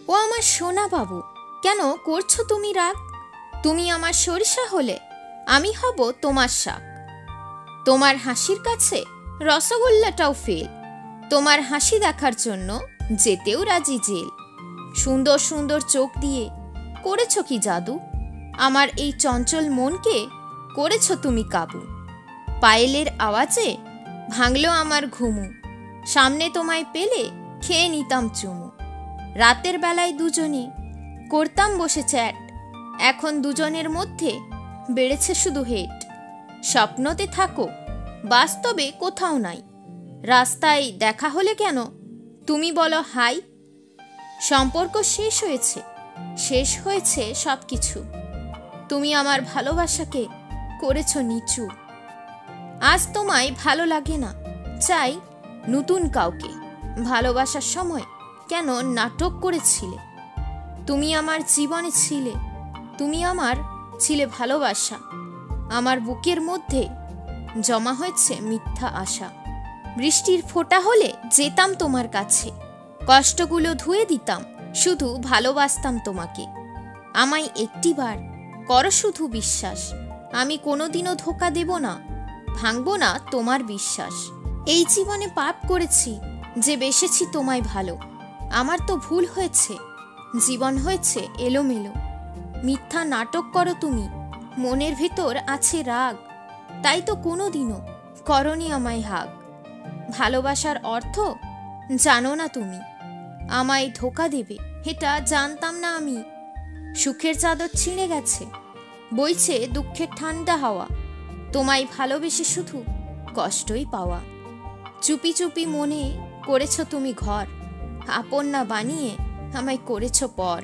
ও আমার সোনা বাবু, কেন করছো তুমি রাগ? তুমি আমার সরিষা হলে আমি হব তোমার শাক। তোমার হাসির কাছে রসগোল্লাটাও ফেল। তোমার হাসি দেখার জন্য যেতেও রাজি জেল। সুন্দর সুন্দর চোখ দিয়ে করেছো কি জাদু, আমার এই চঞ্চল মনকে করেছো তুমি কাবু। পায়েলের আওয়াজে ভাঙলো আমার ঘুমু, সামনে তোমায় পেলে খেয়ে নিতাম চুমু। রাতের বেলায় দুজনে করতাম বসে চ্যাট, এখন দুজনের মধ্যে বেড়েছে শুধু হেট। স্বপ্নতে থাকো, বাস্তবে কোথাও নাই। রাস্তায় দেখা হলে কেন তুমি বলো হাই। সম্পর্ক শেষ হয়েছে সব কিছু। তুমি আমার ভালোবাসাকে করেছো নিচু। আজ তোমায় ভালো লাগে না, চাই নতুন কাউকে। ভালোবাসার সময় কেন নাটক করেছিলে? তুমি আমার জীবনে ছিলে, তুমি আমার ছিলে ভালোবাসা। আমার বুকের মধ্যে জমা হয়েছে মিথ্যা আশা। বৃষ্টির ফোঁটা হলে যেতাম তোমার কাছে, কষ্টগুলো ধুয়ে দিতাম, শুধু ভালোবাসতাম তোমাকে। আমায় একটিবার করো শুধু বিশ্বাস, আমি কোনোদিনও ধোঁকা দেব না, ভাঙব না তোমার বিশ্বাস। এই জীবনে পাপ করেছি যে বেসেছি তোমায় ভালো। আমার তো ভুল হয়েছে, জীবন হয়েছে এলোমেলো। মিথ্যা নাটক করো তুমি, মনের ভেতর আছে রাগ, তাই তো কোনোদিনও করনি আমায় হাগ। ভালোবাসার অর্থ জানো না তুমি, আমায় ধোঁকা দেবে এটা জানতাম না আমি। সুখের চাদর ছিঁড়ে গেছে, বইছে দুঃখের ঠান্ডা হাওয়া। তোমায় ভালোবেসে শুধু কষ্টই পাওয়া। চুপি চুপি মনে করেছো তুমি ঘর, আপন না বানিয়ে আমায় করেছো পর।